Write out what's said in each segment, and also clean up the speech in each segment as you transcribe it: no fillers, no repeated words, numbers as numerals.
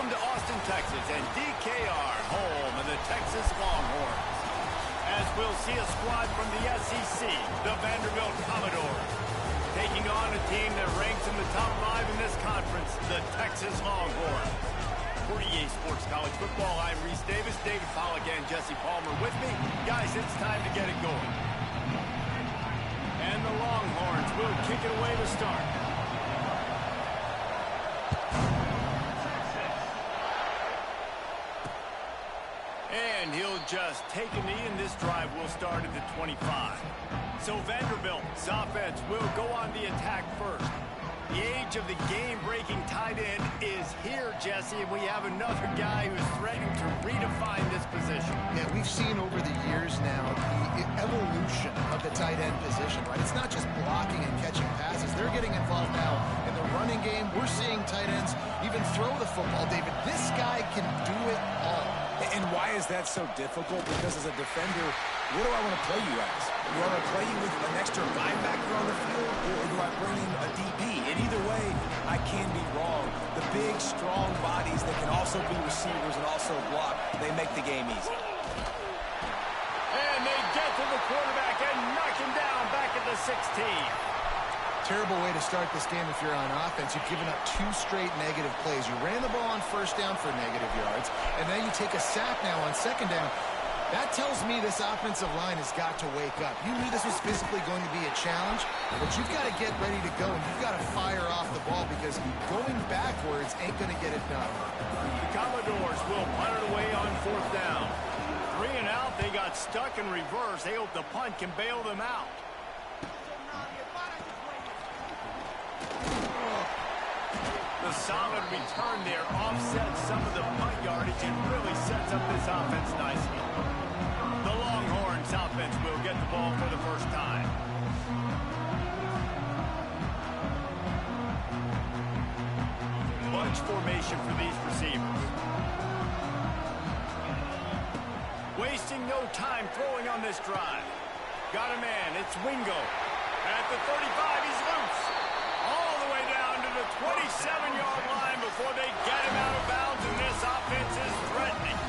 Welcome to Austin, Texas, and DKR, home of the Texas Longhorns. As we'll see a squad from the SEC, the Vanderbilt Commodores, taking on a team that ranks in the top 5 in this conference, the Texas Longhorns. For EA Sports College Football, I'm Reese Davis, David Pollack, and Jesse Palmer with me. Guys, it's time to get it going. And the Longhorns will kick it away to start. And he'll just take a knee, and this drive will start at the 25. So Vanderbilt's offense will go on the attack first. The age of the game-breaking tight end is here, Jesse, and we have another guy who's threatening to redefine this position. Yeah, we've seen over the years now the evolution of the tight end position, right? It's not just blocking and catching passes. They're getting involved now in the running game. We're seeing tight ends even throw the football, David. This guy can do it all. And why is that so difficult? Because as a defender, what do I want to play you as? Do I want to play you with an extra linebacker on the field, or do I bring in a DB? And either way, I can be wrong. The big, strong bodies that can also be receivers and also block, they make the game easy. And they get to the quarterback and knock him down back at the 16. Terrible way to start this game if you're on offense. You've given up 2 straight negative plays. You ran the ball on first down for negative yards, and then you take a sack now on second down. That tells me this offensive line has got to wake up. You knew this was physically going to be a challenge, but you've got to get ready to go, and you've got to fire off the ball because going backwards ain't going to get it done. The Commodores will punt it away on 4th down. 3 and out, they got stuck in reverse. They hope the punt can bail them out. The solid return there offsets some of the punt yardage and really sets up this offense nicely. The Longhorns offense will get the ball for the first time. Bunch formation for these receivers. Wasting no time throwing on this drive. Got a man, it's Wingo. At the 35, he's loose. All the way down to the 27-yard line before they get him out of bounds, and this offense is threatening.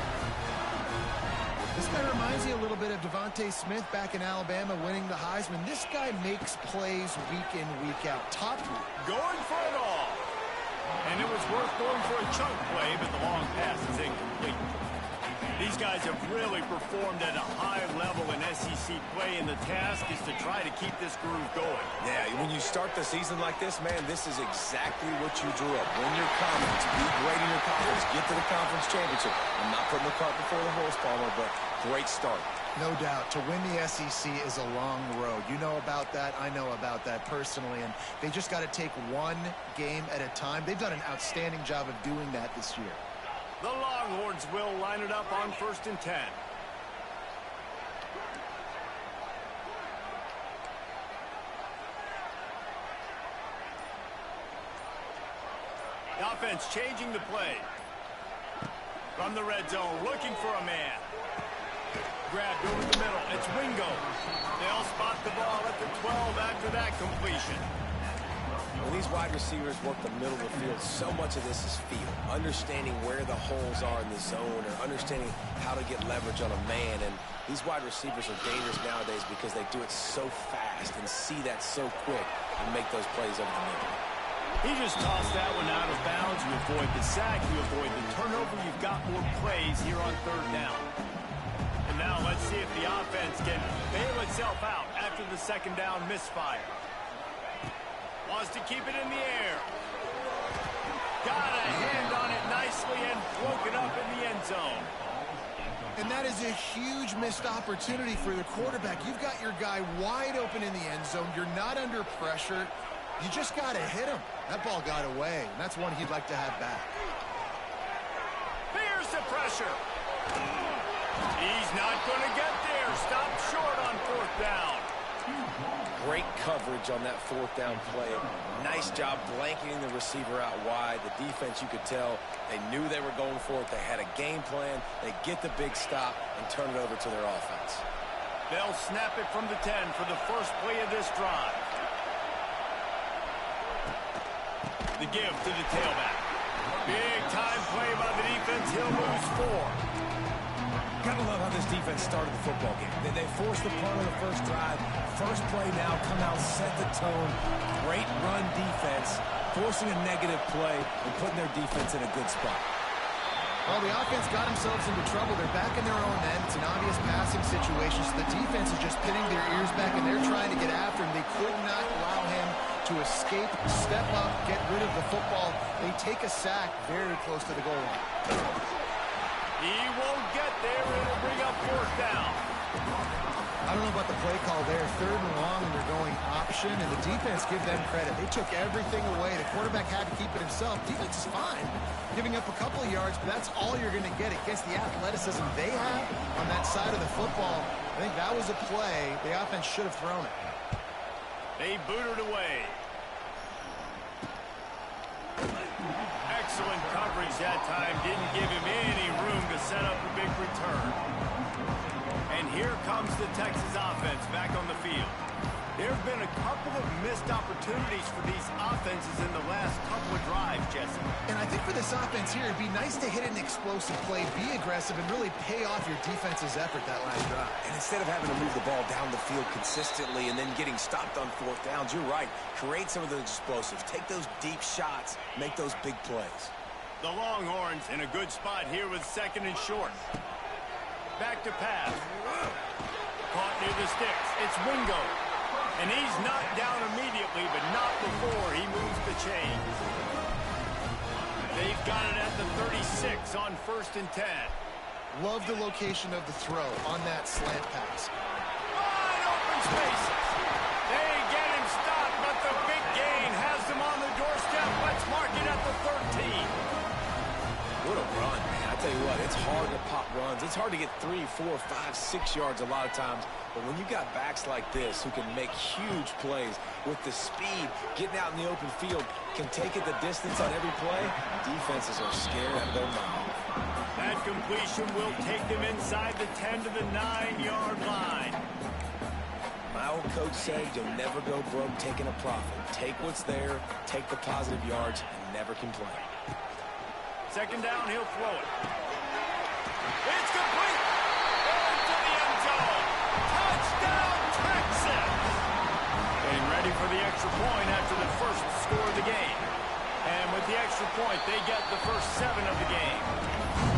This guy reminds you a little bit of Devontae Smith back in Alabama winning the Heisman. This guy makes plays week in, week out. Top going for it all. And it was worth going for a chunk play, but the long pass is incomplete. These guys have really performed at a high level in SEC play, and the task is to try to keep this groove going. Yeah, when you start the season like this, man, this is exactly what you drew up. Win your conference, be great in your conference, get to the conference championship. I'm not putting the cart before the horse, Palmer, but great start. No doubt. To win the SEC is a long road. You know about that. I know about that personally, and they just got to take one game at a time. They've done an outstanding job of doing that this year. The Longhorns will line it up on 1st and 10. The offense changing the play. From the red zone, looking for a man. Grabbed over the middle. It's Wingo. They'll spot the ball at the 12 after that completion. When these wide receivers work the middle of the field, so much of this is feel. Understanding where the holes are in the zone or understanding how to get leverage on a man. And these wide receivers are dangerous nowadays because they do it so fast and see that so quick and make those plays over the middle. He just tossed that one out of bounds. You avoid the sack, you avoid the turnover. You've got more plays here on 3rd down. And now let's see if the offense can bail itself out after the 2nd down misfire. Wants to keep it in the air. Got a hand on it nicely and broke it up in the end zone. And that is a huge missed opportunity for the quarterback. You've got your guy wide open in the end zone. You're not under pressure. You just got to hit him. That ball got away, and that's one he'd like to have back. Here's the pressure. He's not going to get there. Stopped short on 4th down. Great coverage on that 4th down play. Nice job blanketing the receiver out wide. The defense, you could tell, they knew they were going for it. They had a game plan. They get the big stop and turn it over to their offense. They'll snap it from the 10 for the first play of this drive. The give to the tailback. Big time play by the defense. He'll lose 4. Gotta love how this defense started the football game. They forced the punt on the first drive. First play now, come out, set the tone. Great run defense, forcing a negative play and putting their defense in a good spot. Well, the offense got themselves into trouble. They're back in their own end. It's an obvious passing situation, so the defense is just pinning their ears back, and they're trying to get after him. They could not allow him to escape, step up, get rid of the football. They take a sack very close to the goal line. He won't get there. It'll bring up 4th down. I don't know about the play call there. 3rd and long, and they're going option, and the defense, give them credit. They took everything away. The quarterback had to keep it himself. Defense is fine, giving up a couple of yards, but that's all you're going to get against the athleticism they have on that side of the football. I think that was a play the offense should have thrown it. They booted away. Excellent coverage that time. Didn't give him any room to set up a big return. And here comes the Texas offense back on the field. There have been a couple of missed opportunities for these offenses in the last couple of drives, Jesse. And I think for this offense here, it'd be nice to hit an explosive play, be aggressive, and really pay off your defense's effort that last drive. And instead of having to move the ball down the field consistently and then getting stopped on 4th downs, you're right. Create some of those explosives. Take those deep shots. Make those big plays. The Longhorns in a good spot here with 2nd and short. Back to pass. Caught near the sticks. It's Wingo. And he's knocked down immediately, but not before he moves the chains. They've got it at the 36 on 1st and 10. Love the location of the throw on that slant pass. Wide open spaces. They get him stopped, but the big gain has them on the doorstep. Let's mark it at the 13. What a run, man. I tell you what, it's hard to pop runs. It's hard to get 3, 4, 5, 6 yards a lot of times. But when you got backs like this who can make huge plays with the speed, getting out in the open field, can take it the distance on every play, defenses are scared out of their mind. That completion will take them inside the 10 to the 9-yard line. My old coach said you'll never go broke taking a profit. Take what's there, take the positive yards, and never complain. 2nd down, he'll throw it. It's complete. Into the end zone. Touchdown, Texas. Getting ready for the extra point after the first score of the game. And with the extra point, they get the first 7 of the game.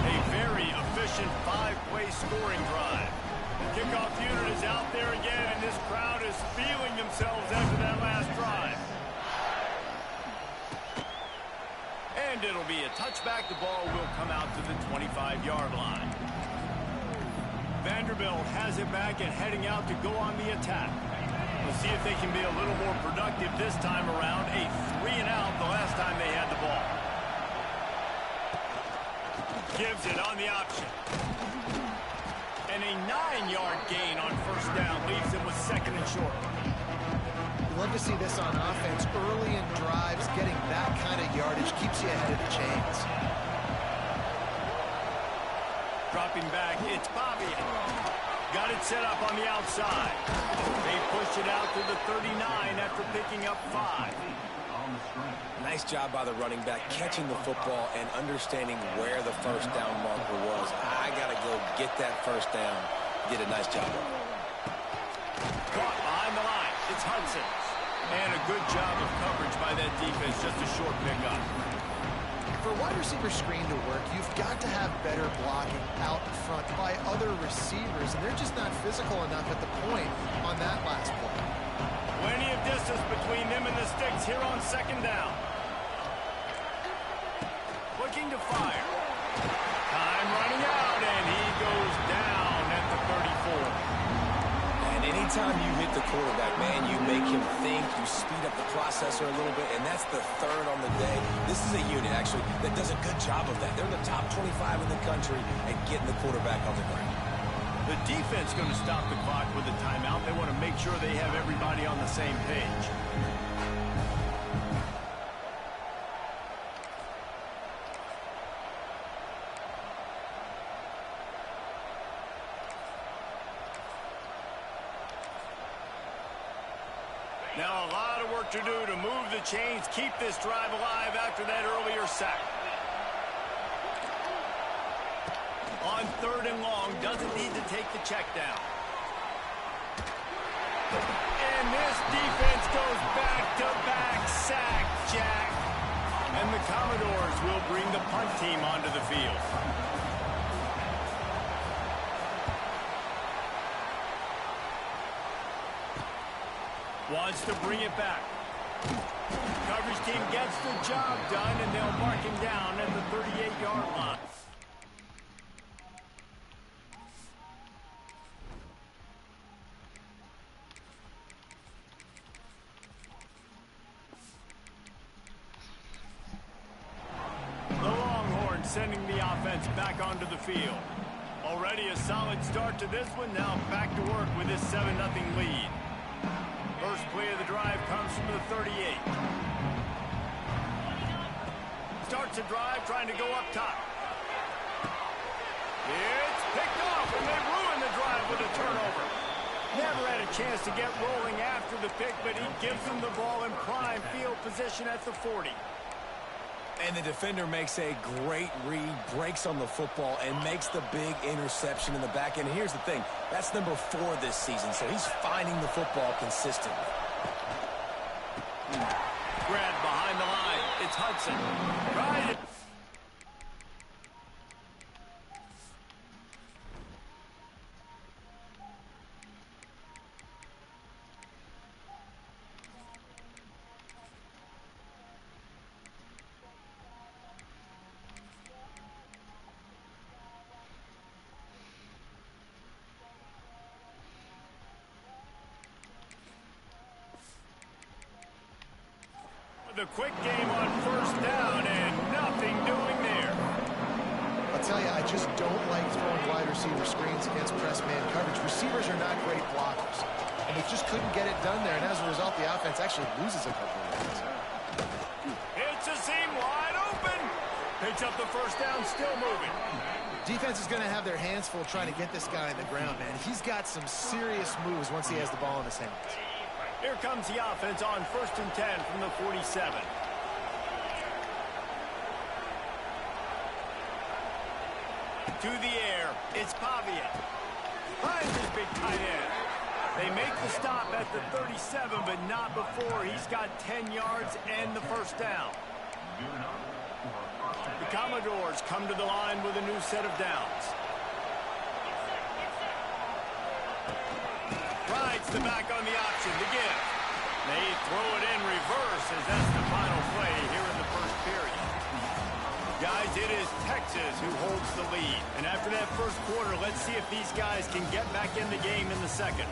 A very efficient 5-play scoring drive. The kickoff unit is out there again, and this crowd is feeling themselves after that last drive. And it'll be a touchback. The ball will come out to the 25-yard line. Vanderbilt has it back and heading out to go on the attack. We'll see if they can be a little more productive this time around. A 3-and-out the last time they had the ball. Gives it on the option. And a 9-yard gain on 1st down leaves him with 2nd and short. Love to see this on offense. Early in drives, getting that kind of yardage keeps you ahead of the chains. Dropping back, it's Bobby. Got it set up on the outside. They push it out to the 39 after picking up 5. Nice job by the running back, catching the football and understanding where the 1st down marker was. I got to go get that 1st down. Did a nice job of it. Caught behind the line. It's Hudson. And a good job of coverage by that defense, just a short pickup. For wide receiver screen to work, you've got to have better blocking out in front by other receivers, and they're just not physical enough at the point on that last play. Plenty of distance between them and the sticks here on 2nd down. Looking to fire. Time running out, and he goes down at the 34. And anytime you hit the quarterback, man, you make him think, you speed up the processor a little bit, and that's the 3rd on the day. This is a unit, actually, that does a good job of that. They're in the top 25 in the country at getting the quarterback on the ground. The defense going to stop the clock with a timeout. They want to make sure they have everybody on the same page. Now a lot of work to do to move the chains, keep this drive alive after that earlier sack. On 3rd and long, doesn't need to take the check down. And this defense goes back-to-back sack, Jack. And the Commodores will bring the punt team onto the field. Wants to bring it back. Coverage team gets the job done, and they'll mark him down at the 38-yard line. Sending the offense back onto the field. Already a solid start to this one. Now back to work with this 7-0 lead. First play of the drive comes from the 38. Starts a drive trying to go up top. It's picked off, and they ruin the drive with a turnover. Never had a chance to get rolling after the pick, but he gives them the ball in prime field position at the 40. And the defender makes a great read, breaks on the football, and makes the big interception in the back end. Here's the thing. That's number 4 this season, so he's finding the football consistently. Grabbed behind the line. It's Hudson. Right. The quick game on 1st down, and nothing doing there. I'll tell you, I just don't like throwing wide receiver screens against press man coverage. Receivers are not great blockers, and they just couldn't get it done there, and as a result, the offense actually loses a couple of yards. It's a seam wide open. Picks up the 1st down, still moving. Defense is going to have their hands full trying to get this guy in the ground, man. He's got some serious moves once he has the ball in his hands. Here comes the offense on 1st and 10 from the 47. To the air, it's Pavia. Finds his big tight end. They make the stop at the 37, but not before he's got 10 yards and the 1st down. The Commodores come to the line with a new set of downs. Rides the back on the option to give. They throw it in reverse as that's the final play here in the 1st period. Guys, it is Texas who holds the lead. And after that 1st quarter, let's see if these guys can get back in the game in the 2nd.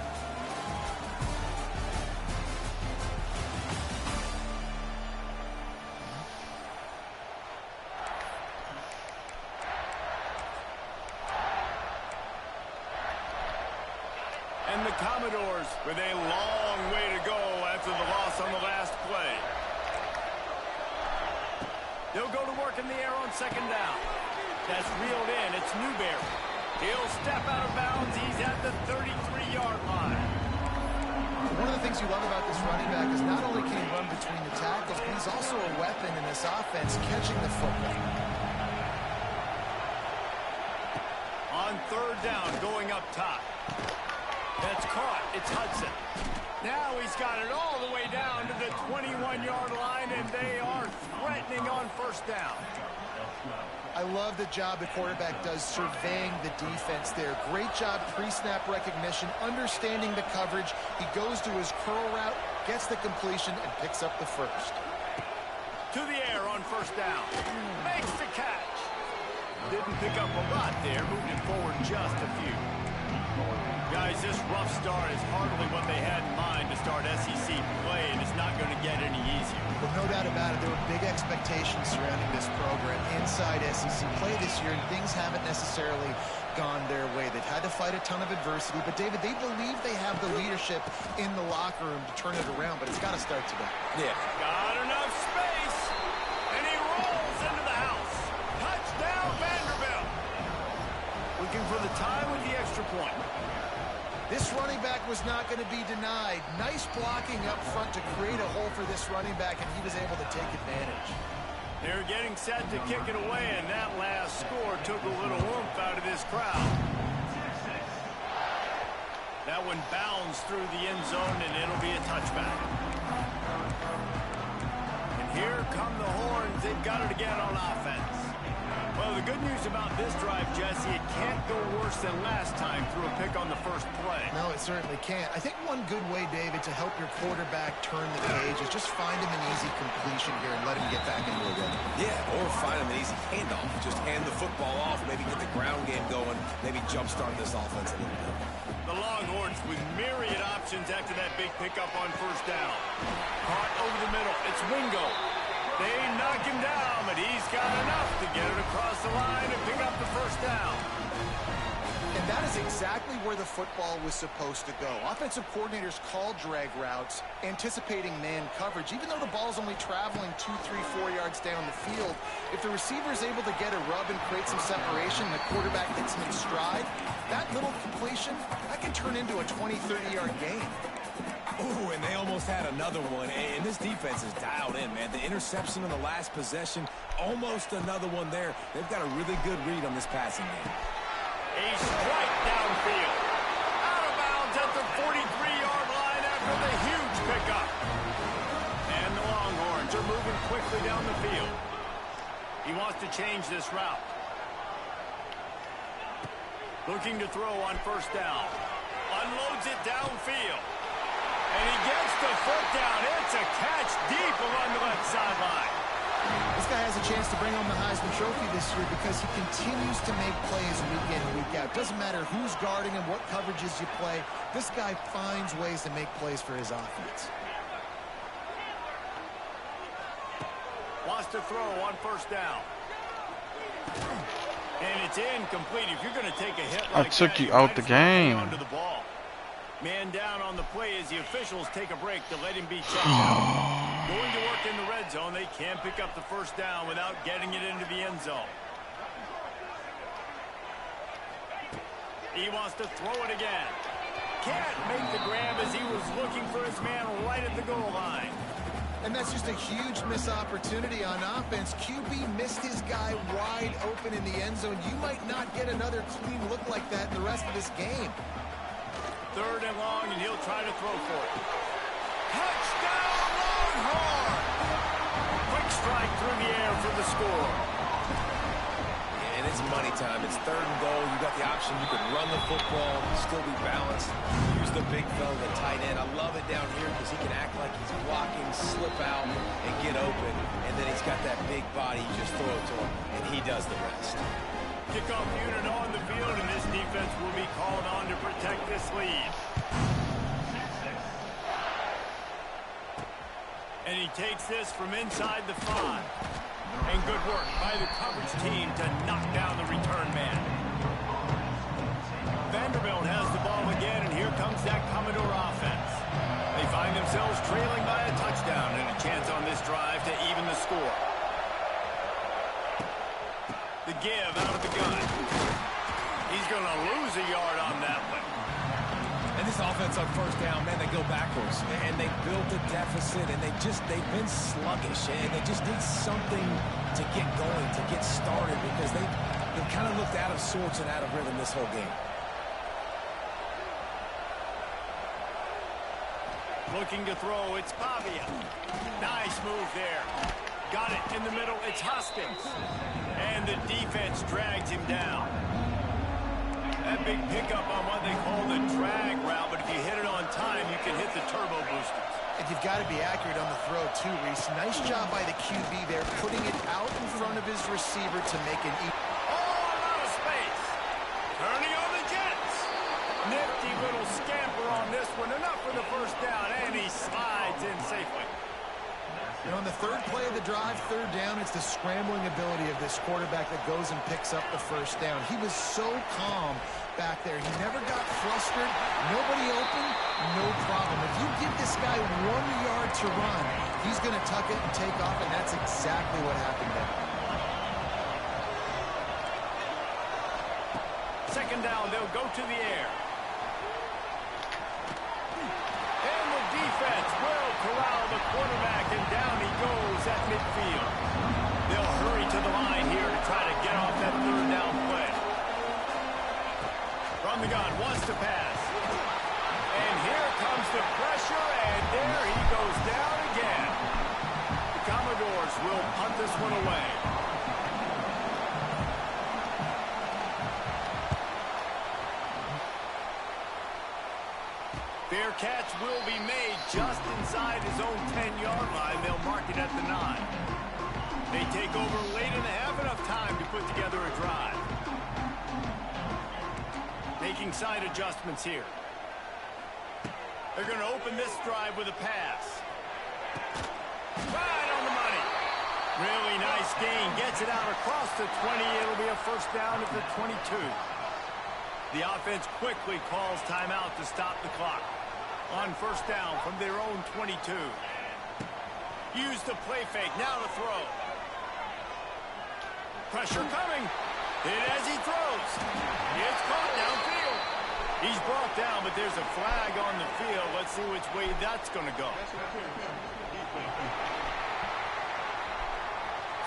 And the Commodores with a long way to go after the loss on the last play. They'll go to work in the air on 2nd down. That's reeled in. It's Newberry. He'll step out of bounds. He's at the 33-yard line. One of the things you love about this running back is not only can he run between the tackles, but he's also a weapon in this offense catching the football. On 3rd down, going up top. That's caught. It's Hudson. Now he's got it all the way down to the 21-yard line, and they are threatening on 1st down. I love the job the quarterback does surveying the defense there. Great job pre-snap recognition, understanding the coverage. He goes to his curl route, gets the completion, and picks up the 1st. To the air on 1st down. Makes the catch. Didn't pick up a lot there, moving forward just a few. Guys, this rough start is hardly what they had in mind to start SEC play, and it's not going to get any easier. Well, no doubt about it, there were big expectations surrounding this program inside SEC play this year, and things haven't necessarily gone their way. They've had to fight a ton of adversity, but, David, they believe they have the leadership in the locker room to turn it around, but it's got to start today. Yeah. Got enough space, and he rolls into the house. Touchdown, Vanderbilt. Looking for the tie with the extra point. This running back was not going to be denied. Nice blocking up front to create a hole for this running back, and he was able to take advantage. They're getting set to kick it away, and that last score took a little oomph out of this crowd. That one bounds through the end zone, and it'll be a touchback. And here come the horns. They've got it again on offense. Well, the good news about this drive, Jesse, it can't go worse than last time through a pick on the first play. No, it certainly can't. I think one good way, David, to help your quarterback turn the page is just find him an easy completion here and let him get back into a rhythm. Yeah, or find him an easy handoff. Just hand the football off, maybe get the ground game going, maybe jumpstart this offense a little bit. The Longhorns with myriad options after that big pickup on first down. Caught over the middle. It's Wingo. They knock him down, but he's got enough to get it across the line and pick up the first down. And that is exactly where the football was supposed to go. Offensive coordinators call drag routes, anticipating man coverage. Even though the ball's only traveling 2, 3, 4 yards down the field, if the receiver is able to get a rub and create some separation, the quarterback gets him in stride, that little completion, that can turn into a 20, 30-yard gain. Ooh, and they almost had another one, and this defense is dialed in, man. The interception on the last possession, almost another one there. They've got a really good read on this passing game. A strike downfield. Out of bounds at the 43-yard line after the huge pickup. And the Longhorns are moving quickly down the field. He wants to change this route. Looking to throw on first down. Unloads it downfield. And he gets the foot down. It's a catch deep along the left sideline. This guy has a chance to bring home the Heisman Trophy this year because he continues to make plays week in and week out. Doesn't matter who's guarding him, what coverages you play. This guy finds ways to make plays for his offense. Wants to throw on first down. And it's incomplete. If you're going to take a hit like that, I took you out the game. Onto the ball. Man down on the play as the officials take a break to let him be checked out. Going to work in the red zone. They can't pick up the first down without getting it into the end zone. He wants to throw it again. Can't make the grab as he was looking for his man right at the goal line. And that's just a huge missed opportunity on offense. QB missed his guy wide open in the end zone. You might not get another clean look like that in the rest of this game. Third and long, and he'll try to throw for it. Touchdown, Longhorn! Quick strike through the air for the score. And it's money time. It's third and goal. You got the option. You can run the football, still be balanced. Use the big fella, the tight end. I love it down here because he can act like he's blocking, slip out, and get open. And then he's got that big body. You just throw it to him, and he does the rest. Kickoff unit on the field, and this defense will be called on to protect this lead. And he takes this from inside the 5. And good work by the coverage team to knock down the return man. Vanderbilt has the ball again, and here comes that Commodore offense. They find themselves trailing by a touchdown and a chance on this drive to even the score. The give out of the gun. He's going to lose a yard on that one. And this offense on first down, man, they go backwards. And they built a deficit, and they've been sluggish. And they just need something to get going, to get started, because they've kind of looked out of sorts and out of rhythm this whole game. Looking to throw, it's Pavia. Nice move there. Got it in the middle, it's Hoskins. And the defense drags him down. That big pickup on what they call the drag route, but if you hit it on time, you can hit the turbo boosters. And you've got to be accurate on the throw, too, Reese. Nice job by the QB there, putting it out in front of his receiver to make an Oh, a lot of space. Turning on the Jets. Nifty little scamper on this one. Enough for the first down, and he slides in safely. You know, on the third play of the drive, third down, it's the scrambling ability of this quarterback that goes and picks up the first down. He was so calm back there. He never got flustered. Nobody open, no problem. If you give this guy 1 yard to run, he's going to tuck it and take off, and that's exactly what happened there. Second down, they'll go to the air. And the defense will corral the quarterback, and down he goes at midfield. They'll will punt this one away. Fair catch will be made just inside his own 10-yard line. They'll mark it at the 9. They take over late in the half, enough time to put together a drive. Making side adjustments here. They're going to open this drive with a pass. Right on the money. Really nice gain. Gets it out across the 20. It'll be a first down at the 22. The offense quickly calls timeout to stop the clock. On first down from their own 22. Use the play fake. Now to throw. Pressure coming. Hit as he throws. It's caught downfield. He's brought down, but there's a flag on the field. Let's see which way that's going to go.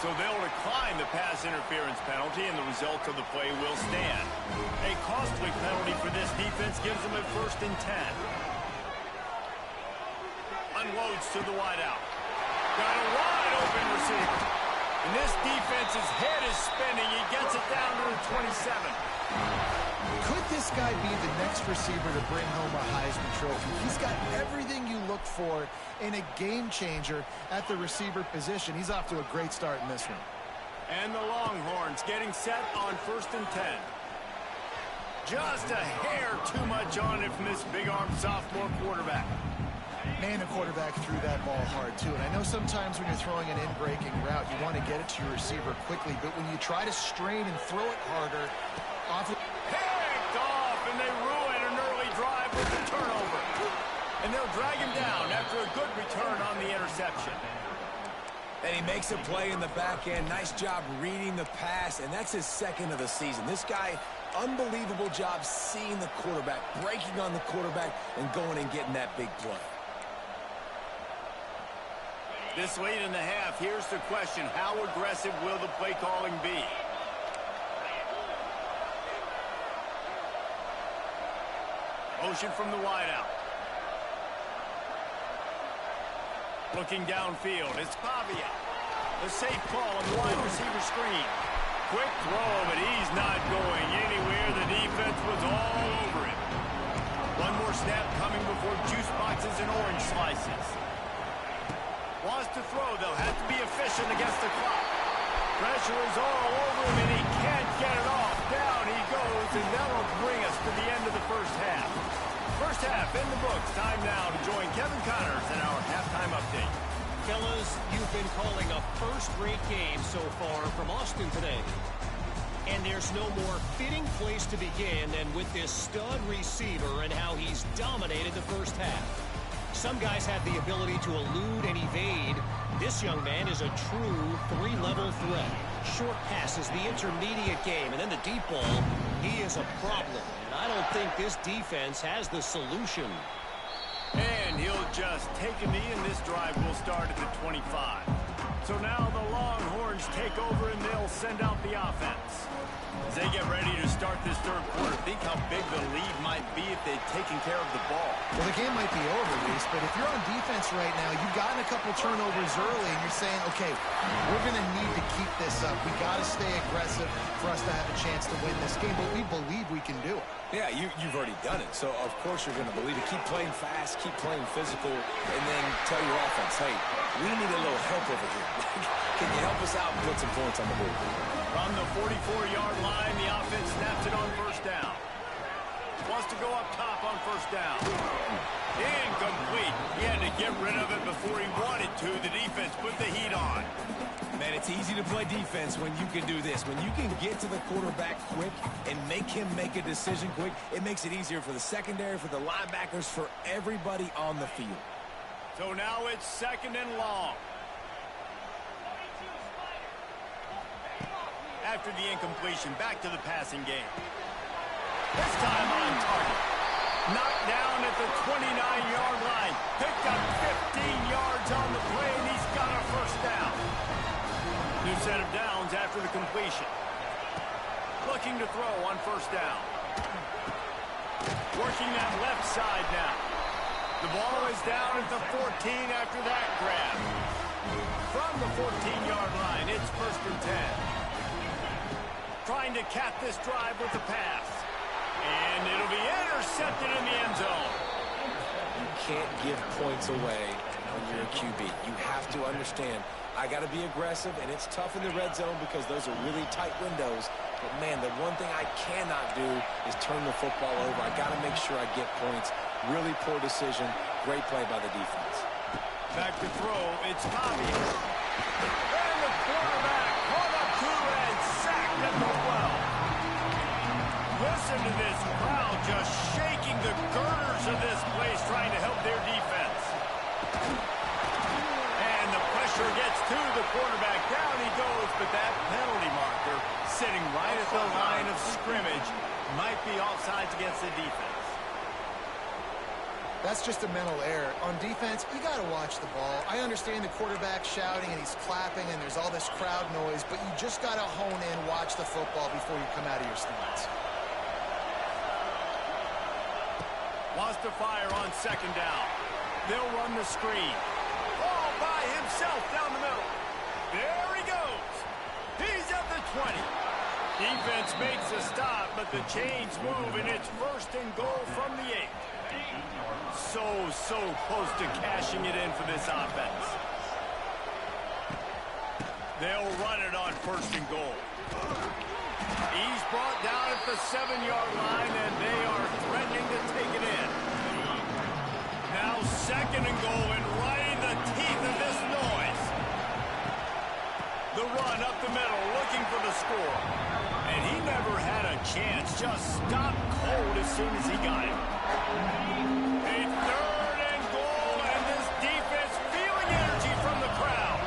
So they'll decline the pass interference penalty, and the result of the play will stand. A costly penalty for this defense gives them a 1st and 10. Unloads to the wideout. Got a wide open receiver. And this defense's head is spinning. He gets it down to the 27. Could this guy be the next receiver to bring home a Heisman Trophy? He's got everything you look for in a game changer at the receiver position. He's off to a great start in this one. And the Longhorns getting set on 1st and 10. Just a hair too much on it from this big-armed sophomore quarterback. Man, the quarterback threw that ball hard, too. And I know sometimes when you're throwing an in-breaking route, you want to get it to your receiver quickly. But when you try to strain and throw it harder, picked off, and they ruin an early drive with the turnover. And they'll drag him down after a good return on the interception. And he makes a play in the back end. Nice job reading the pass, and that's his 2nd of the season. This guy, unbelievable job seeing the quarterback, breaking on the quarterback, and going and getting that big play. This late in the half, here's the question. How aggressive will the play calling be? Motion from the wideout. Looking downfield, it's Pavia. The safe call on the wide receiver screen. Quick throw, but he's not going anywhere. The defense was all over him. One more snap coming before juice boxes and orange slices. Wants to throw. They'll have to be efficient against the clock. Pressure is all over him, and he can't get it off. Down he goes, and that'll bring us to the end of the first half. First half in the books. Time now to join Kevin Connors in our halftime update. Fellas, you've been calling a first-rate game so far from Austin today. And there's no more fitting place to begin than with this stud receiver and how he's dominated the first half. Some guys have the ability to elude and evade. This young man is a true 3-level threat. Short passes, the intermediate game, and then the deep ball. He is a problem, and I don't think this defense has the solution. And he'll just take a knee, and this drive will start at the 25. So now the Longhorns take over, and they'll send out the offense. As they get ready to start this third quarter, think how big the lead might be if they'd taken care of the ball. Well, the game might be over, Reese, but if you're on defense right now, you've gotten a couple turnovers early, and you're saying, okay, we're going to need to keep this up. We got to stay aggressive for us to have a chance to win this game, but we believe we can do it. Yeah, you've already done it, so of course you're going to believe it. Keep playing fast, keep playing physical, and then tell your offense, hey, we need a little help over here. Can you help us out and put some points on the board? From the 44-yard line, the offense snaps it on first down. Wants to go up top on first down. Incomplete. He had to get rid of it before he wanted to. The defense put the heat on. Man, it's easy to play defense when you can do this. When you can get to the quarterback quick and make him make a decision quick, it makes it easier for the secondary, for the linebackers, for everybody on the field. So now it's 2nd and long. After the incompletion, back to the passing game. This time on target. Knocked down at the 29-yard line. Picked up 15 yards on the play, and he's got a first down. New set of downs after the completion. Looking to throw on first down. Working that left side now. The ball is down at the 14 after that grab. from the 14-yard line. It's 1st and 10. Trying to cap this drive with the pass. And it'll be intercepted in the end zone. You can't give points away when you're a QB. You have to understand, I got to be aggressive, and it's tough in the red zone because those are really tight windows. But, man, the one thing I cannot do is turn the football over. I got to make sure I get points. Really poor decision. Great play by the defense. Back to throw. It's Bobby. And the quarterback caught up to and sacked at the 12. Listen to this crowd just shaking the girders of this place trying to help their defense. And the pressure gets to the quarterback. Down he goes, but that penalty marker sitting right at the line of scrimmage might be offsides against the defense. That's just a mental error. On defense, you got to watch the ball. I understand the quarterback shouting and he's clapping and there's all this crowd noise, but you just got to hone in, watch the football before you come out of your stance. Wants to fire on 2nd down. They'll run the screen. All by himself down the middle. There he goes. He's at the 20. Defense makes a stop, but the chains move, and it's 1st and goal from the 8. So close to cashing it in for this offense. They'll run it on 1st and goal. He's brought down at the 7-yard line, and they are threatening to take it in. Now 2nd and goal, and right in the teeth of this noise. The run up the middle, looking for the score. And he never had a chance, just stopped cold as soon as he got it. A 3rd and goal, and this defense feeling energy from the crowd.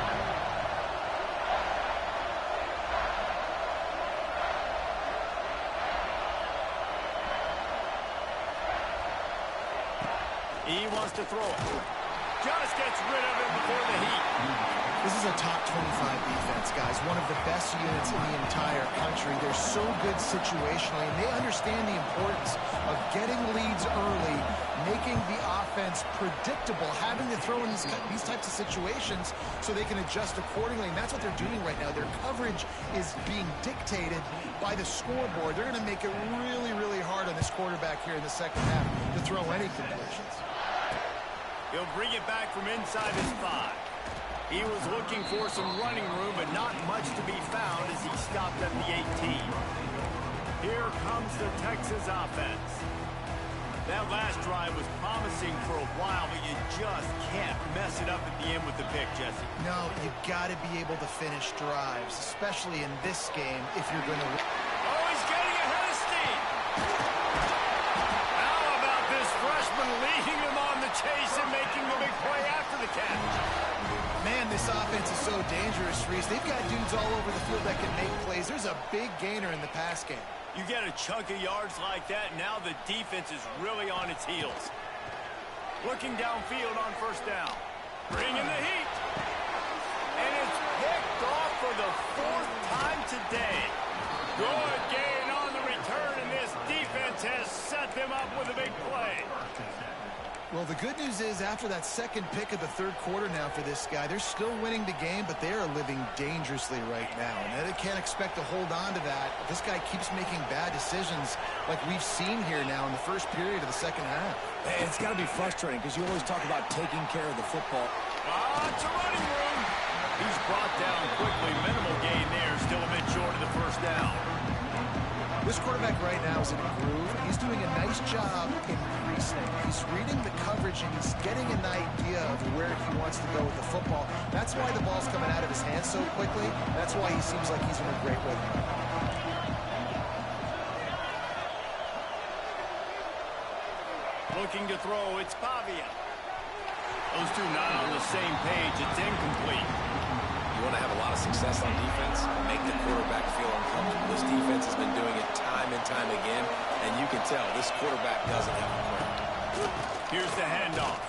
He wants to throw it. Just gets rid of it before the heat. This is a top 25 defense, guys. One of the best units in the entire country. They're so good situationally, and they understand the importance of getting leads early, making the offense predictable, having to throw in these types of situations so they can adjust accordingly. And that's what they're doing right now. Their coverage is being dictated by the scoreboard. They're going to make it really, really hard on this quarterback here in the second half to throw any completions. He'll bring it back from inside his 5. He was looking for some running room, but not much to be found as he stopped at the 18. Here comes the Texas offense. That last drive was promising for a while, but you just can't mess it up at the end with the pick, Jesse. No, you got to be able to finish drives, especially in this game if you're going to win. Oh, he's getting ahead of steam. How about this freshman leading him on the chase and making the big play after the catch? Man, this offense is so dangerous, Reese. They've got dudes all over the field that can make plays. There's a big gainer in the pass game. You get a chunk of yards like that, and now the defense is really on its heels. Looking downfield on 1st down. Bringing the heat. And it's picked off for the 4th time today. Good gain on the return, and this defense has set them up with a big play. Well, the good news is after that 2nd pick of the 3rd quarter now for this guy, they're still winning the game, but they are living dangerously right now. And they can't expect to hold on to that. If this guy keeps making bad decisions like we've seen here now in the 1st period of the 2nd half. Man, it's got to be frustrating because you always talk about taking care of the football. It's a running room. He's brought down quickly. Minimal gain there. Still a bit short of the 1st down. This quarterback right now is in a groove. He's doing a nice job increasing. He's reading the coverage, and he's getting an idea of where he wants to go with the football. That's why the ball's coming out of his hands so quickly. That's why he seems like he's in a great rhythm. Looking to throw, it's Pavia. Those two not on the same page. It's incomplete. You want to have a lot of success on defense, make the quarterback feel uncomfortable. This defense has been doing it time and time again, and you can tell this quarterback doesn't have a plan. Here's the handoff.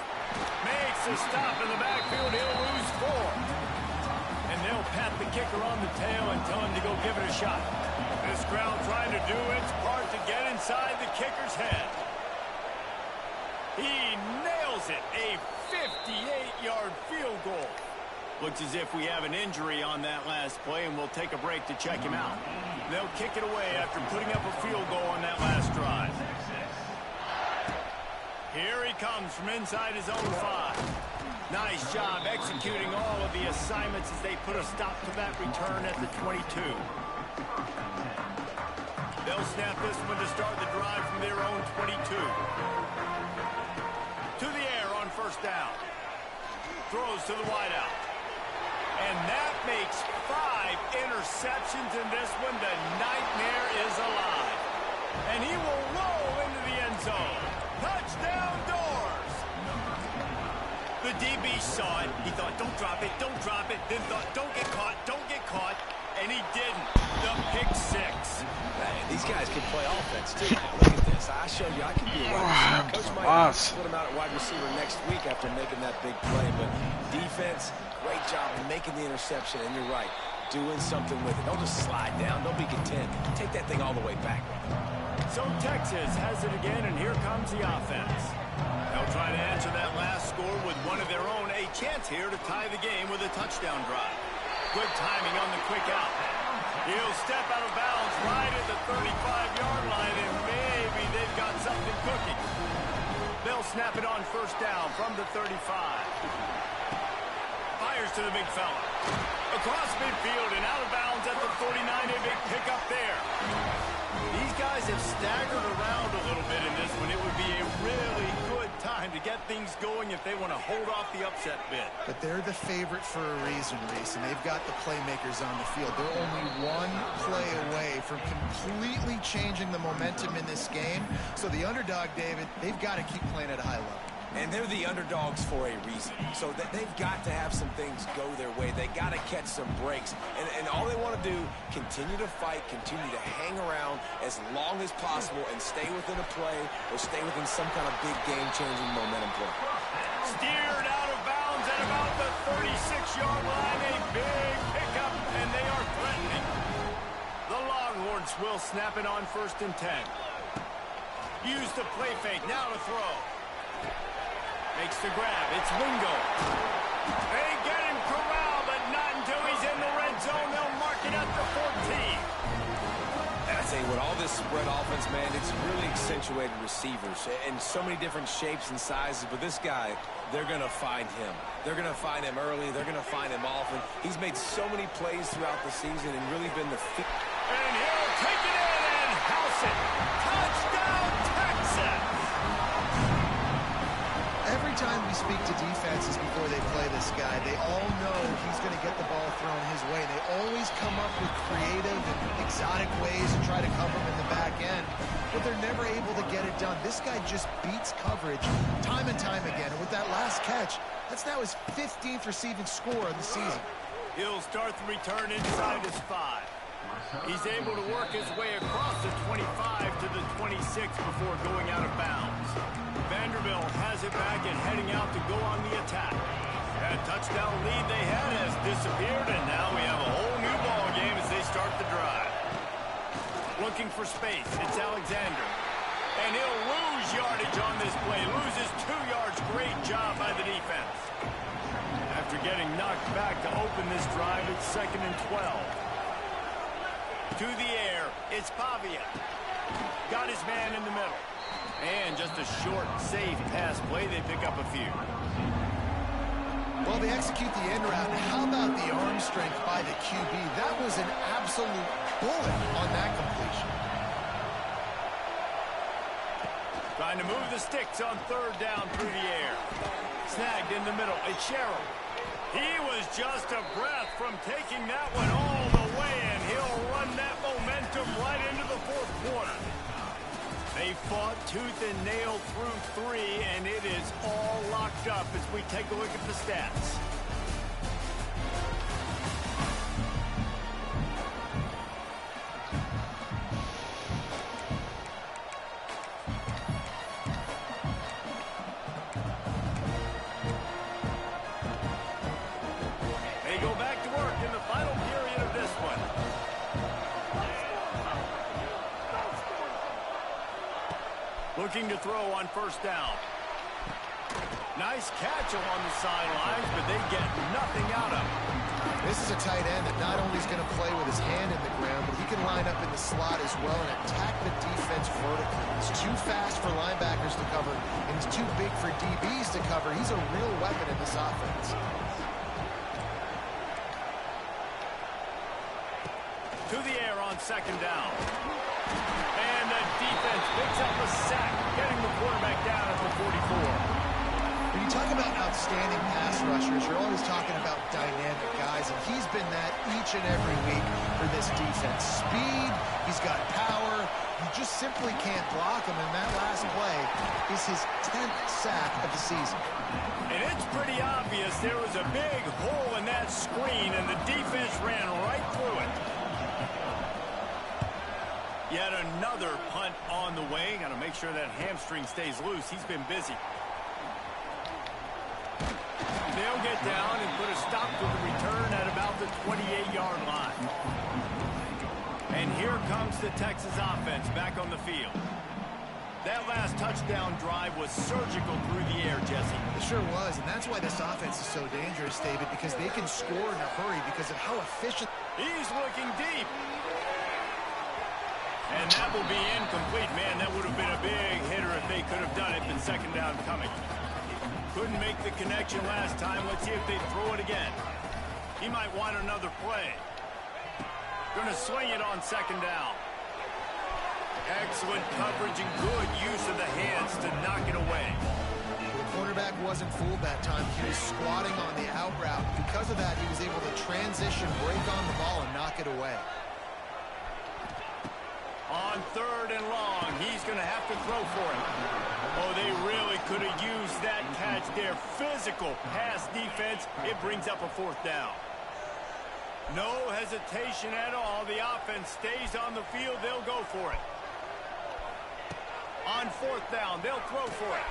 Makes a stop in the backfield. He'll lose 4. And they'll pat the kicker on the tail and tell him to go give it a shot. This crowd trying to do its part to get inside the kicker's head. He nails it. A 58-yard field goal. Looks as if we have an injury on that last play, and we'll take a break to check him out. They'll kick it away after putting up a field goal on that last drive. Here he comes from inside his own 5. Nice job executing all of the assignments as they put a stop to that return at the 22. They'll snap this one to start the drive from their own 22. To the air on first down. Throws to the wideout. And that makes 5 interceptions in this one. The nightmare is alive. And he will roll into the end zone. Touchdown Doors! The DB saw it. He thought, don't drop it, don't drop it. Then thought, don't get caught, don't get caught. And he didn't. The pick 6. Man, these guys can play offense, too. Look at this. I showed you I can be a wide receiver. Coach might put him out at wide receiver next week after making that big play. But defense, great job in making the interception. And you're right, doing something with it. Don't just slide down. Don't be content. Take that thing all the way back. So Texas has it again, and here comes the offense. They'll try to answer that last score with one of their own. A chance here to tie the game with a touchdown drive. Good timing on the quick out. He'll step out of bounds right at the 35-yard line, and maybe they've got something cooking. They'll snap it on first down from the 35. Fires to the big fella. Across midfield and out of bounds at the 49. A big pickup there. These guys have staggered around a little bit in this one. It would be a really good time to get things going if they want to hold off the upset bid. But they're the favorite for a reason, Reese, and they've got the playmakers on the field. They're only one play away from completely changing the momentum in this game. So the underdog, David, they've got to keep playing at a high level. And they're the underdogs for a reason. So they've got to have some things go their way. They got to catch some breaks. And all they want to do, continue to fight, continue to hang around as long as possible and stay within a play or stay within some kind of big game-changing momentum play. Steered out of bounds at about the 36-yard line. A big pickup, and they are threatening. The Longhorns will snap it on first and 10. Use the play fake. Now to throw. Makes the grab. It's Wingo. They get him corralled, but not until he's in the red zone. They'll mark it at the 14. And I tell you what, all this spread offense, man, it's really accentuated receivers in so many different shapes and sizes. But this guy, they're going to find him. They're going to find him early. They're going to find him often. He's made so many plays throughout the season and really been the... And he'll take it in and house it. Touchdown, Texas! Every time we speak to defenses before they play this guy, they all know he's going to get the ball thrown his way. They always come up with creative and exotic ways to try to cover him in the back end, but they're never able to get it done. This guy just beats coverage time and time again, and with that last catch, that's now his 15th receiving score of the season. He'll start the return inside his 5. He's able to work his way across the 25 to the 26 before going out of bounds. Vanderbilt has it back and heading out to go on the attack. That touchdown lead they had has disappeared, and now we have a whole new ball game as they start the drive. Looking for space, it's Alexander. And he'll lose yardage on this play. Loses 2 yards. Great job by the defense. After getting knocked back to open this drive, it's 2nd and 12. To the air, it's Pavia. Got his man in the middle. And just a short, safe pass play. They pick up a few. Well, they execute the end route. How about the arm strength by the QB? That was an absolute bullet on that completion. Trying to move the sticks on 3rd down through the air. Snagged in the middle. It's Sherrill. He was just a breath from taking that one all the way, and he'll run that momentum right into the 4th quarter. They fought tooth and nail through 3, and it is all locked up as we take a look at the stats. They go back to work in the final period of this one. Looking to throw on 1st down. Nice catch along the sidelines, but they get nothing out of it. This is a tight end that not only is going to play with his hand in the ground, but he can line up in the slot as well and attack the defense vertically. He's too fast for linebackers to cover, and he's too big for DBs to cover. He's a real weapon in this offense. To the air on second down. And the defense picks up a sack, getting the quarterback down at the 44. When you talk about outstanding pass rushers, you're always talking about dynamic guys, and he's been that each and every week for this defense. Speed, he's got power, you just simply can't block him, and that last play is his 10th sack of the season. And it's pretty obvious there was a big hole in that screen, and the defense ran right through it. Yet another punt on the way. Got to make sure that hamstring stays loose. He's been busy. They'll get down and put a stop to the return at about the 28-yard line. And here comes the Texas offense back on the field. That last touchdown drive was surgical through the air, Jesse. It sure was, and that's why this offense is so dangerous, David, because they can score in a hurry because of how efficient. He's looking deep. And that will be incomplete. Man, that would have been a big hitter if they could have done it, but second down coming. Couldn't make the connection last time. Let's see if they throw it again. He might want another play. Going to swing it on second down. Excellent coverage and good use of the hands to knock it away. The quarterback wasn't fooled that time. He was squatting on the out route. Because of that, he was able to transition, break on the ball, and knock it away. On third and long, he's going to have to throw for it. Oh, they really could have used that catch there. Physical pass defense. It brings up a fourth down. No hesitation at all. The offense stays on the field. They'll go for it. On fourth down, they'll throw for it.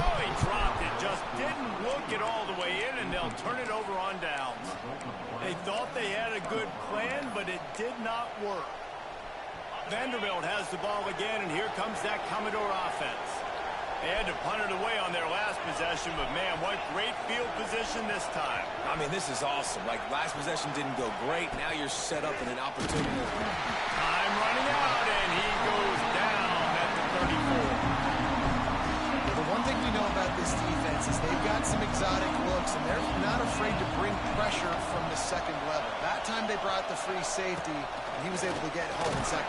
Oh, he dropped it. Just didn't look it all the way in, and they'll turn it over on downs. They thought they had a good plan, but it did not work. Vanderbilt has the ball again, and here comes that Commodore offense. They had to punt it away on their last possession, but man, what great field position this time. I mean, this is awesome. Like, last possession didn't go great. Now you're set up in an opportunity. Time running out, and he goes down at the 34. The one thing we know about this defense is they've got some exotic looks, and they're not afraid to bring pressure from the second level. That time they brought the free safety, and he was able to get home in second.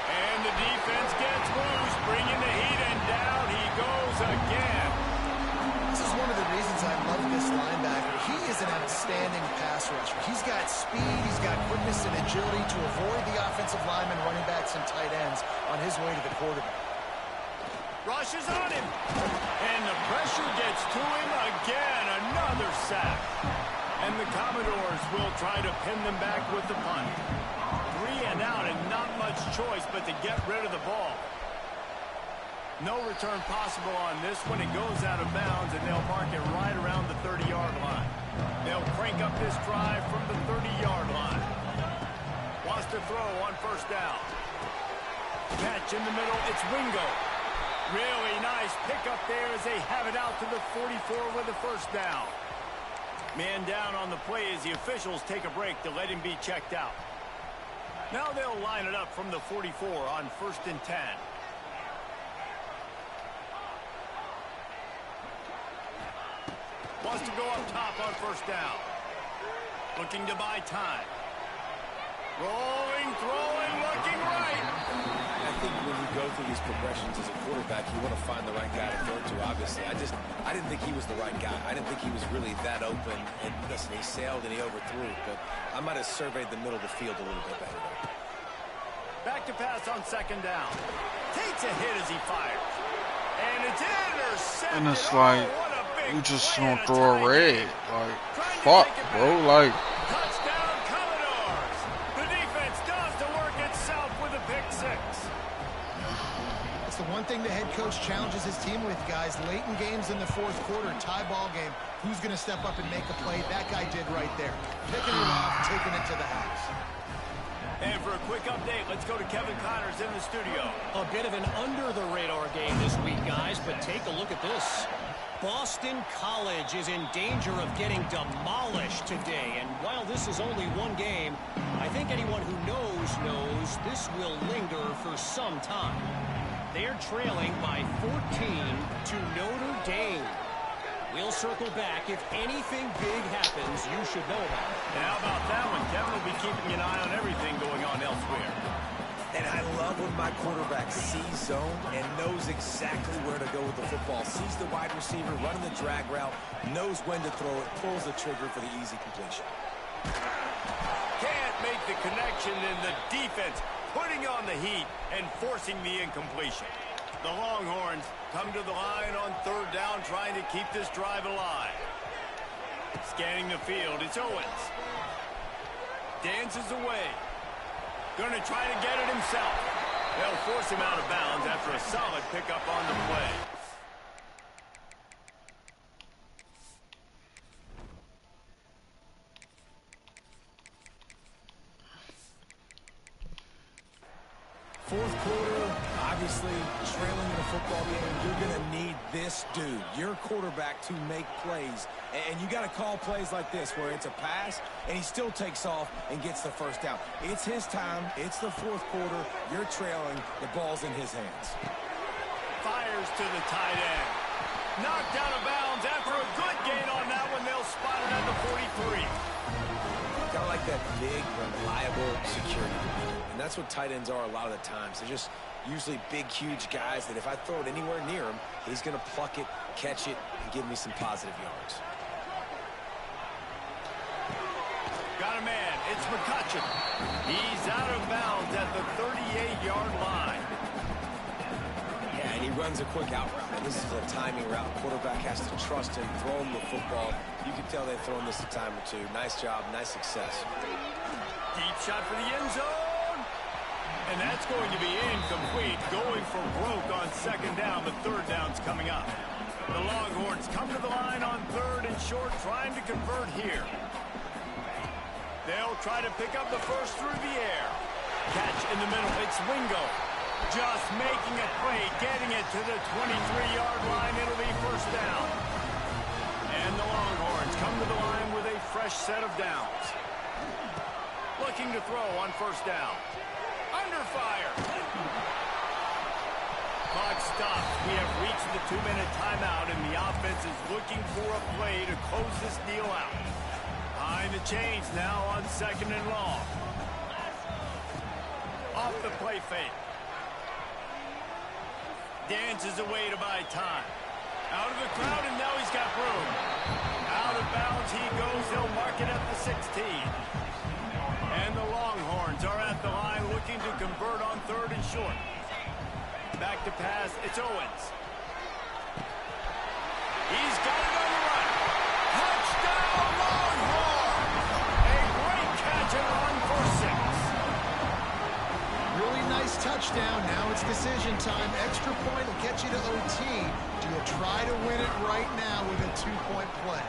And the defense gets loose, bringing the heat, and down he goes again. This is one of the reasons I love this linebacker. He is an outstanding pass rusher. He's got speed, he's got quickness and agility to avoid the offensive linemen, running backs, and tight ends on his way to the quarterback. Rushes on him, and the pressure gets to him again. Another sack. And the Commodores will try to pin them back with the punt. 3 and out, and not much choice but to get rid of the ball. No return possible on this one. It goes out of bounds, and they'll mark it right around the 30-yard line. They'll crank up this drive from the 30-yard line. Wants to throw on first down. Catch in the middle. It's Wingo. Really nice pickup there as they have it out to the 44 with a first down. Man down on the play as the officials take a break to let him be checked out. Now they'll line it up from the 44 on 1st and 10. Wants to go up top on first down. Looking to buy time. Rolling, throwing, looking right. I think when you go through these progressions as a quarterback, you want to find the right guy to throw to, obviously. I didn't think he was the right guy. I didn't think he was really that open. And listen, he sailed and he overthrew, but I might have surveyed the middle of the field a little bit better. Back to pass on second down. Takes a hit as he fires. And it's intercepted. And it's like, you just gonna throw a red. Like, fuck, bro. Like, touchdown Commodores. The defense does the work itself with a pick six. That's the one thing the head coach challenges his team with, guys. Late in games in the fourth quarter, tie ball game. Who's going to step up and make a play? That guy did right there. Picking it off, taking it to the house. And for a quick update, let's go to Kevin Connors in the studio. A bit of an under-the-radar game this week, guys, but take a look at this. Boston College is in danger of getting demolished today. And while this is only one game, I think anyone who knows this will linger for some time. They're trailing by 14 to Notre Dame. We'll circle back. If anything big happens, you should know about it. And how about that one? Kevin will be keeping an eye on everything going on elsewhere. And I love when my quarterback sees zone and knows exactly where to go with the football. Sees the wide receiver running the drag route, knows when to throw it, pulls the trigger for the easy completion. Can't make the connection, and the defense putting on the heat and forcing the incompletion. The Longhorns come to the line on third down, trying to keep this drive alive. Scanning the field, it's Owens. Dances away. Going to try to get it himself. They'll force him out of bounds after a solid pickup on the play. Fourth quarter, obviously trailing in a football game, you're going to need this dude, your quarterback, to make plays. And you got to call plays like this where it's a pass and he still takes off and gets the first down. It's his time. It's the fourth quarter. You're trailing. The ball's in his hands. Fires to the tight end. Knocked out of bounds after a good gain on that one. They'll spot it at the 43. Kind of like that big, reliable security. And that's what tight ends are a lot of the times. They're just usually big, huge guys that if I throw it anywhere near him, he's going to pluck it, catch it, and give me some positive yards. Got a man. It's McCutcheon. He's out of bounds at the 38-yard line. Yeah, and he runs a quick out route. And this is a timing route. Quarterback has to trust him, throw him the football. You can tell they've thrown this a time or two. Nice job, nice success. Deep shot for the end zone. And that's going to be incomplete. Going for broke on second down, but third down's coming up. The Longhorns come to the line on third and short, trying to convert here. They'll try to pick up the first through the air. Catch in the middle. It's Wingo. Just making a play, getting it to the 23-yard line. It'll be first down. And the Longhorns come to the line with a fresh set of downs. Looking to throw on first down. Under fire. Clock stops. We have reached the 2-minute timeout, and the offense is looking for a play to close this deal out. Behind the chains now on second and long. Off the play fake. Dances away to buy time. Out of the crowd, and now he's got room. Out of bounds he goes. He'll mark it at the 16. And the Longhorns are at the line looking to convert on third and short. Back to pass. It's Owens. He's got it on the run. Touchdown, Longhorns! A great catch and run for 6. Really nice touchdown. Now it's decision time. Extra point will get you to OT. Do you try to win it right now with a 2-point play?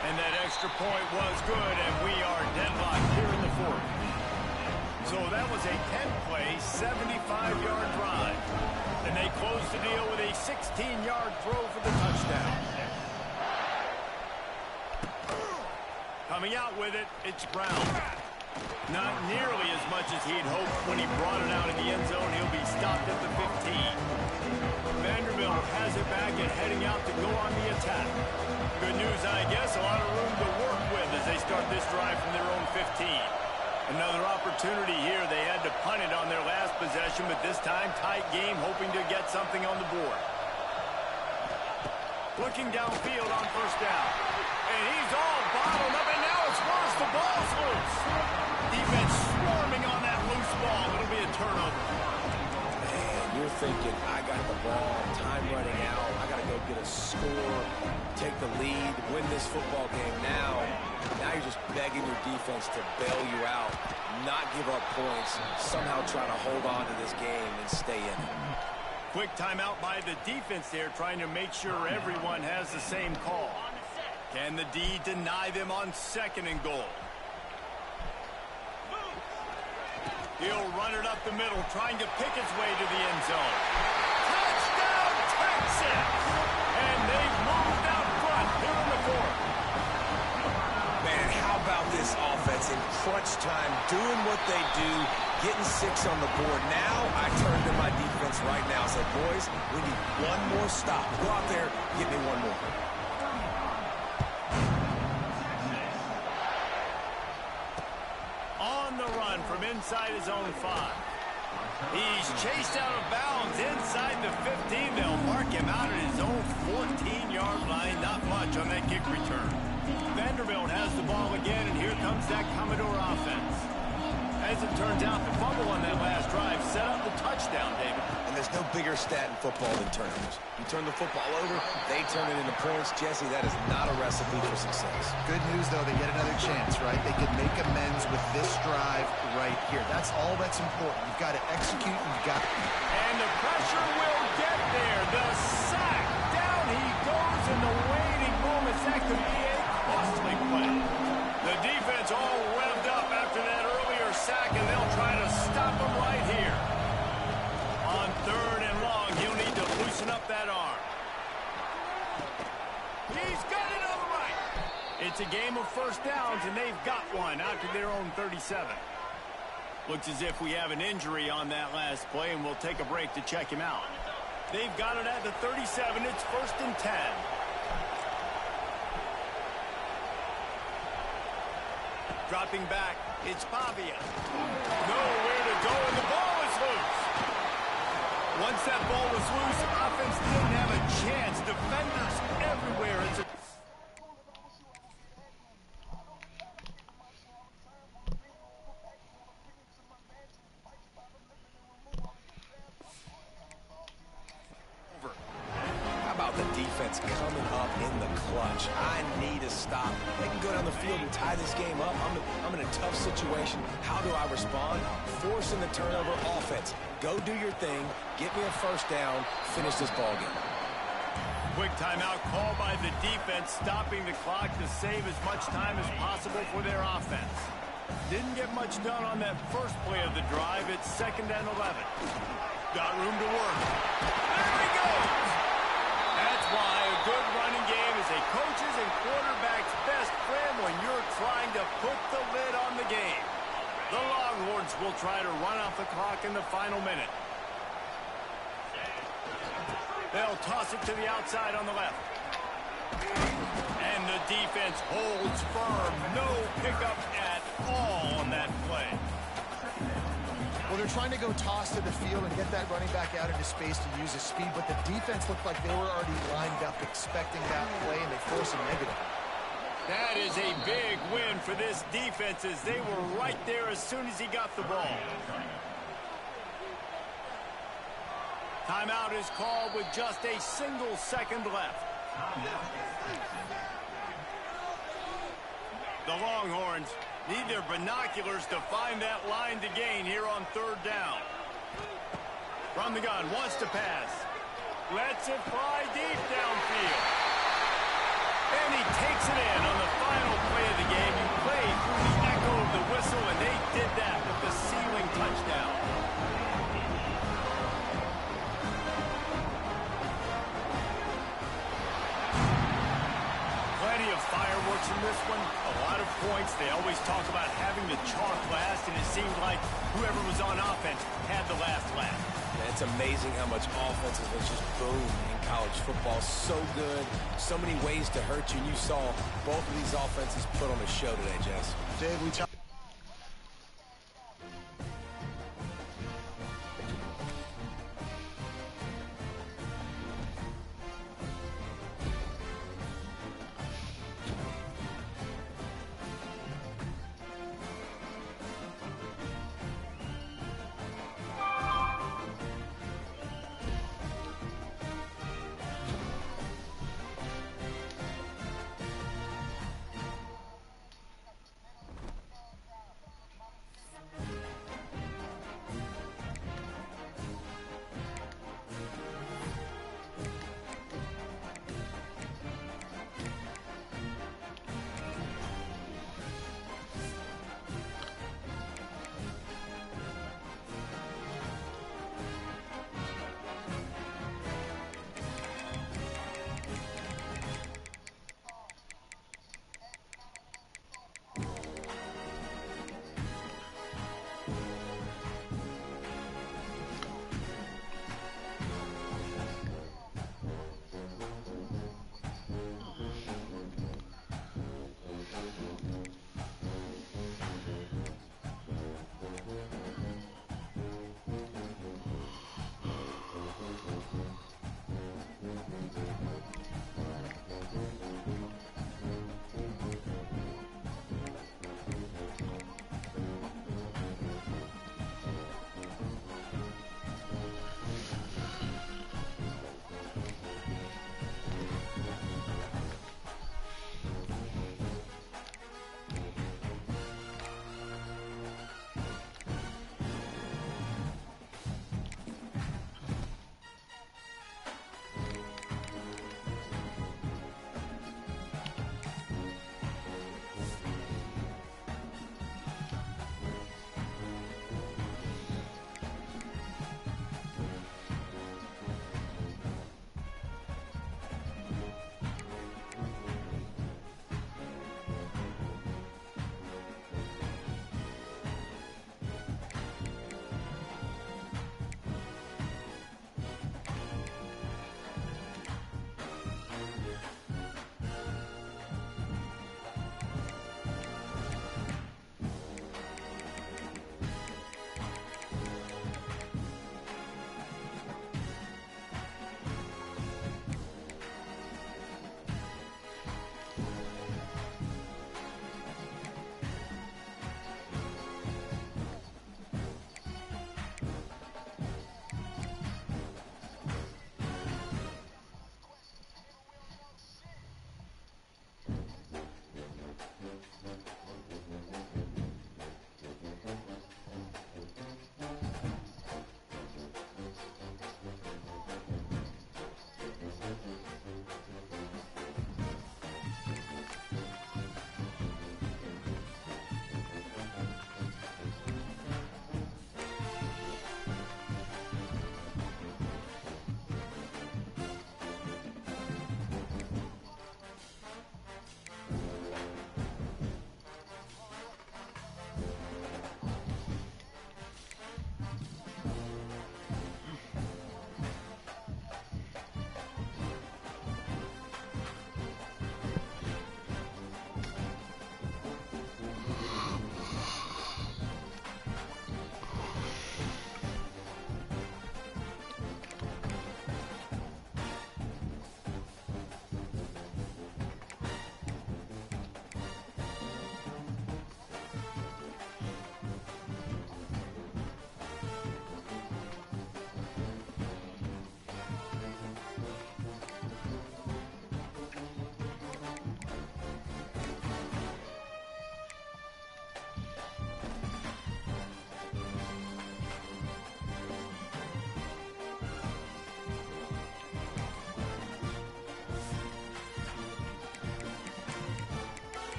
And that extra point was good, and we are deadlocked here in the fourth. So that was a 10-play, 75-yard drive. And they close the deal with a 16-yard throw for the touchdown. Coming out with it, it's Brown. Not nearly as much as he'd hoped when he brought it out in the end zone. He'll be stopped at the 15. Vanderbilt has it back and heading out to go on the attack. Good news, I guess, a lot of room to work with as they start this drive from their own 15. Another opportunity here. They had to punt it on their last possession, but this time tight game, hoping to get something on the board. Looking downfield on first down. And he's all bottled up, and now it's worse. The ball's loose. Defense swarming on that loose ball. It'll be a turnover. Man, you're thinking, I got the ball, time running out, I got to go get a score, take the lead, win this football game now. Now you're just begging your defense to bail you out, not give up points, somehow try to hold on to this game and stay in it. Quick timeout by the defense there, trying to make sure everyone has the same call. Can the D deny them on second and goal? He'll run it up the middle, trying to pick his way to the end zone. Touchdown, Texans! And they've moved out front here in the fourth. Man, how about this offense in crunch time, doing what they do, getting 6 on the board. Now I turn to my defense right now and say, boys, we need one more stop. Go out there, get me one more. On the run from inside his own 5. He's chased out of bounds inside the 15. They'll mark him out at his own 14-yard line. Not much on that kick return. Vanderbilt has the ball again, and here comes that Commodore offense. As it turns out, the fumble on that last drive set up the touchdown, David. And there's no bigger stat in football than turnovers. You turn the football over, they turn it into points. Jesse, that is not a recipe for success. Good news, though, they get another chance, right? They can make amends with this drive right here. That's all that's important. You've got to execute, and you've got to... And the pressure will get there. The sack. Down he goes in the waiting moments. That could be a costly play. The defense all revved up after that earlier sack, and they'll try to stop him right here. On 3rd and long, he'll need to loosen up that arm. He's got it on the right. It's a game of first downs, and they've got one out to their own 37. Looks as if we have an injury on that last play, and we'll take a break to check him out. They've got it at the 37. It's 1st and 10. Dropping back, it's Pavia. Nowhere to go, and the ball is loose. Once that ball was loose, offense didn't have a chance. Defenders everywhere. It's a Defense coming up in the clutch. I need a stop. They can go down the field and tie this game up. I'm in a tough situation. How do I respond? Forcing the turnover. Offense, go do your thing. Get me a first down. Finish this ball game. Quick timeout called by the defense, stopping the clock to save as much time as possible for their offense. Didn't get much done on that first play of the drive. It's 2nd and 11. Got room to work. There he goes! That's why a good running game is a coach's and quarterback's best friend when you're trying to put the lid on the game. The Longhorns will try to run off the clock in the final minute. They'll toss it to the outside on the left. And the defense holds firm. No pickup at all on that play. Well, they're trying to go toss to the field and get that running back out into space to use his speed, but the defense looked like they were already lined up expecting that play, and they forced a negative. That is a big win for this defense, as they were right there as soon as he got the ball. Timeout is called with just a single second left. The Longhorns need their binoculars to find that line to gain here on 3rd down. From the gun, wants to pass. Lets it fly deep downfield. And he takes it in on the final play of the game. You play through the echo of the whistle, and they did that with the ceiling touchdown. Plenty of fireworks in this one. A lot of points. They always talk about having the chalk last, and it seemed like whoever was on offense had the last laugh. It's amazing how much offense has just boom in college football. So good. So many ways to hurt you. And you saw both of these offenses put on a show today, Jess. Dave, we